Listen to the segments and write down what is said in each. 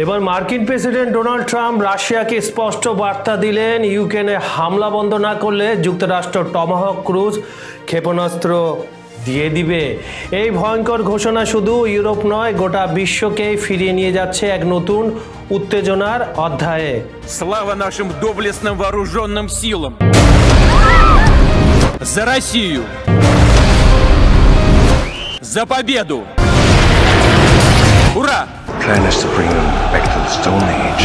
এবার মার্কিন president Donald Trump রাশিয়াকে স্পষ্ট বার্তা দিলেন, ইউক্রেনে হামলা বন্ধ না করলে যুক্তরাষ্ট্র টমাহক ক্রুজ ক্ষেপণাস্ত্র দিয়ে দিবে। এই ভয়ঙ্কর ঘোষণা শুধু ইউরোপ নয়, গোটা বিশ্বকেই ফিরিয়ে নিয়ে যাচ্ছে এক নতুন উত্তেজনার অধ্যায়ে। Слава нашим доблестным вооруженным силам! За Россию! За победу! Ура! Plan is to bring them back to the Stone Age.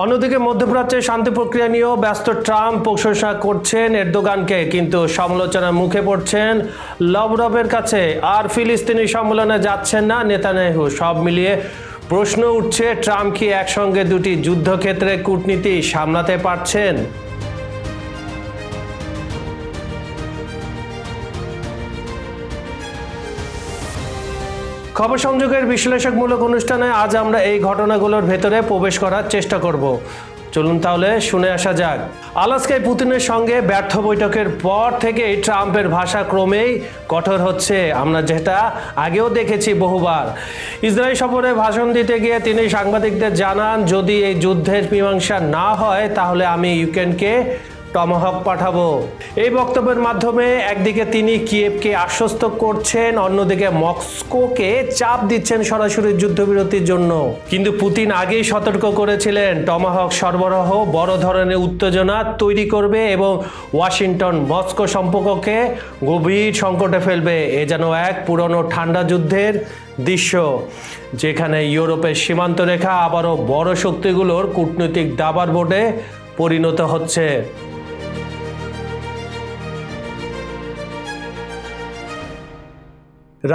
অন্যদিকে মধ্যপ্রাচ্যে শান্তি প্রক্রিয়া নিয়েও ব্যস্ত ট্রাম্প প্রশংসা করছেন এরদোগানকে, কিন্তু সমালোচনার মুখে পড়ছেন লাভরভের কাছে। আর ফিলিস্তিনি সম্মেলনে যাচ্ছেন না নেতানিয়াহু। সব মিলিয়ে প্রশ্ন উঠছে, ট্রাম্প কি একসঙ্গে দুটি যুদ্ধক্ষেত্রে কূটনীতি সামলাতে পারছেন? খবর সংযোগের বিশ্লেষকমূলক অনুষ্ঠানে আজ আমরা এই ঘটনাগুলোর ভেতরে প্রবেশ করার চেষ্টা করব। চলুন তাহলে শুনে আসা যাক। আলাস্কায় পুতিনের সঙ্গে ব্যর্থ বৈঠকের পর থেকে ট্রাম্পের ভাষা ক্রমেই কঠোর হচ্ছে। আমরা যেটা আগেও দেখেছি বহুবার। ইসরায়েল সফরে ভাষণ দিতে গিয়ে তিনি সাংবাদিকদের জানান, যদি এই যুদ্ধের মীমাংসা না হয় তাহলে আমি ইউক্রেনকে টমাহক পাঠাবো। এই বক্তব্যের মাধ্যমে একদিকে তিনি কিয়েভকে আশ্বস্ত করছেন, অন্যদিকে মস্কোকে চাপ দিচ্ছেন সরাসরি যুদ্ধবিরতির জন্য। কিন্তু পুতিন আগেই সতর্ক করেছিলেন, টমাহক সরবরাহ বড় ধরনের উত্তেজনা তৈরি করবে এবং ওয়াশিংটন মস্কো সম্পর্ককে গভীর সংকটে ফেলবে। এ যেন এক পুরনো ঠান্ডা যুদ্ধের দৃশ্য, যেখানে ইউরোপের সীমান্ত রেখা আবারও বড় শক্তিগুলোর কূটনৈতিক দাবার বোর্ডে পরিণত হচ্ছে।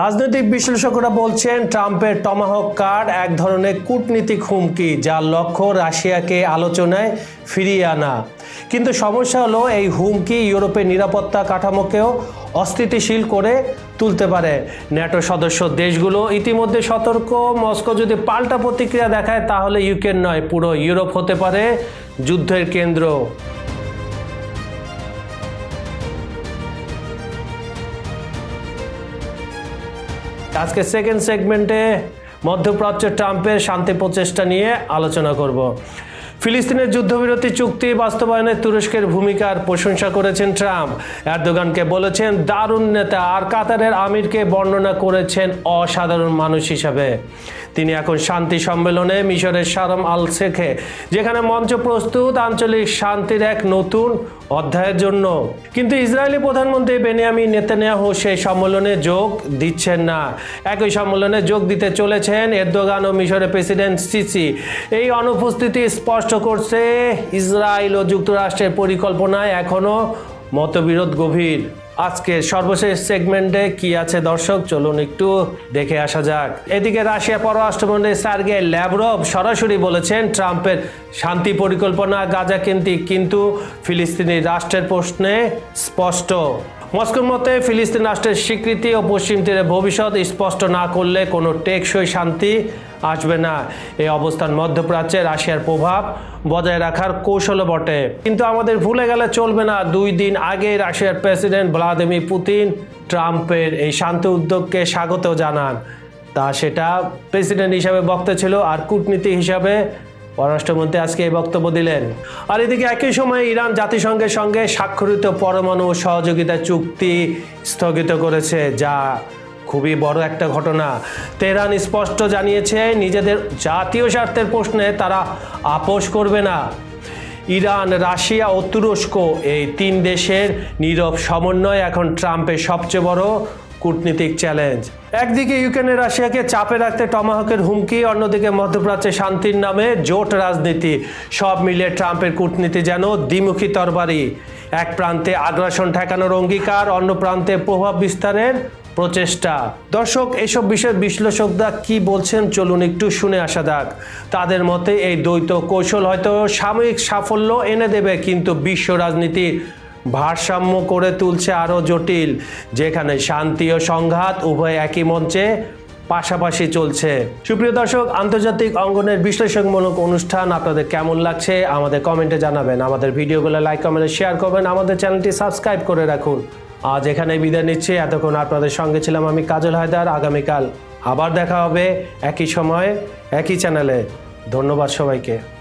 রাজনৈতিক বিশ্লেষকরা বলছেন, ট্রাম্পের টমাহক কার্ড এক ধরনের কূটনীতিক হুমকি, যার লক্ষ্য রাশিয়াকে আলোচনায় ফিরিয়ে আনা। কিন্তু সমস্যা হলো, এই হুমকি ইউরোপের নিরাপত্তা কাঠামোকেও অস্থিতিশীল করে তুলতে পারে। ন্যাটো সদস্য দেশগুলো ইতিমধ্যে সতর্ক, মস্কো যদি পাল্টা প্রতিক্রিয়া দেখায় তাহলে ইউক্রেন নয়, পুরো ইউরোপ হতে পারে যুদ্ধের কেন্দ্র। আজকে সেকেন্ড সেগমেন্টে মধ্যপ্রাচ্য ট্রাম্পের শান্তি প্রচেষ্টা নিয়ে আলোচনা করব। ফিলিস্তিনের যুদ্ধবিরতি চুক্তি বাস্তবায়নে তুরস্কের ভূমিকার প্রশংসা করেছেন ট্রাম্প। এরদোগানকে বলেছেন দারুণ নেতা, আর কাতারের আমিরকে বর্ণনা করেছেন অসাধারণ মানুষ হিসাবে। তিনি এখন শান্তি সম্মেলনে মিশরের শারম আল শেখে, যেখানে মঞ্চ প্রস্তুত আঞ্চলিক শান্তির এক নতুন অধ্যায়ের জন্য। কিন্তু ইসরায়েলি প্রধানমন্ত্রী বেনিয়ামিন নেতানিয়াহু সেই সম্মেলনে যোগ দিচ্ছেন না। একই সম্মেলনে যোগ দিতে চলেছেন এরদোগান ও মিশরের প্রেসিডেন্ট সিসি। এই অনুপস্থিতি স্পষ্ট করছে ইসরায়েল ও যুক্তরাষ্ট্রের পরিকল্পনায় এখনো মতবিরোধ গভীর। আজকের সর্বশেষ সেগমেন্টে কি আছে দর্শক, চলুন একটু দেখে আসা যাক। এদিকে রাশিয়া পররাষ্ট্রমন্ত্রী সার্গে ল্যাভরভ সরাসরি বলেছেন, ট্রাম্পের শান্তি পরিকল্পনা গাজা কেন্দ্রিক, কিন্তু ফিলিস্তিনি রাষ্ট্রের প্রশ্নে স্পষ্ট। মস্কোর মতে ফিলিস্তিন রাষ্ট্রের স্বীকৃতি ও পশ্চিম তীরে ভবিষ্যৎ স্পষ্ট না করলে কোনো টেকসই শান্তি আসবে না। এই অবস্থান মধ্যপ্রাচ্যে রাশিয়ার প্রভাব বজায় রাখার কৌশল বটে। কিন্তু আমাদের ভুলে গেলে চলবে না, 2 দিন আগে রাশিয়ার প্রেসিডেন্ট ভ্লাদিমির পুতিন ট্রাম্পের এই শান্তি উদ্যোগকে স্বাগত জানান। সেটা প্রেসিডেন্ট হিসাবে বক্তব্য ছিল, আর কূটনীতি হিসাবে পররাষ্ট্রমন্ত্রী আজকে এই বক্তব্য দিলেন। আর এদিকে একই সময়ে ইরান জাতিসংঘের সঙ্গে স্বাক্ষরিত পরমাণু সহযোগিতা চুক্তি স্থগিত করেছে, যা খুবই বড় একটা ঘটনা। তেহরান স্পষ্ট জানিয়েছে, নিজেদের জাতীয় স্বার্থের প্রশ্নে তারা আপোস করবে না। ইরান, রাশিয়া ও তুরস্ক, এই 3 দেশের নীরব সমন্বয় এখন ট্রাম্পের সবচেয়ে বড় কূটনীতিক চ্যালেঞ্জ। একদিকে ইউক্রেনে রাশিয়াকে চাপে রাখতে টমাহকের হুমকি, অন্যদিকে মধ্যপ্রাচ্যে শান্তির নামে জোট রাজনীতি। সব মিলিয়ে ট্রাম্পের কূটনীতি যেন দ্বিমুখী তরবারি। এক প্রান্তে আগ্রাসন ঠেকানোর অঙ্গীকার, অন্য প্রান্তে প্রভাব বিস্তারের প্রচেষ্টা। দর্শক, এইসব বিষয়ের বিশ্লেষকরা কি বলছেন চলুন একটু শুনে আসা যাক। তাদের মতে এই দ্বৈত কৌশল হয়তো সাময়িক সাফল্য এনে দেবে, কিন্তু বিশ্ব রাজনীতির ভারসাম্য করে তুলছে আরও জটিল, যেখানে শান্তি ও সংঘাত উভয় একই মঞ্চে পাশাপাশি চলছে। সুপ্রিয় দর্শক, আন্তর্জাতিক অঙ্গনের বিশ্লেষণমূলক অনুষ্ঠান আপনাদের কেমন লাগছে আমাদের কমেন্টে জানাবেন। আমাদের ভিডিওগুলো লাইক, কমেন্ট, শেয়ার করবেন। আমাদের চ্যানেলটি সাবস্ক্রাইব করে রাখুন। আজ এখানে বিদায় নিচ্ছি। এতক্ষণ আপনাদের সঙ্গে ছিলাম আমি কাজল হায়দার। আগামীকাল আবার দেখা হবে একই সময়ে একই চ্যানেলে। ধন্যবাদ সবাইকে।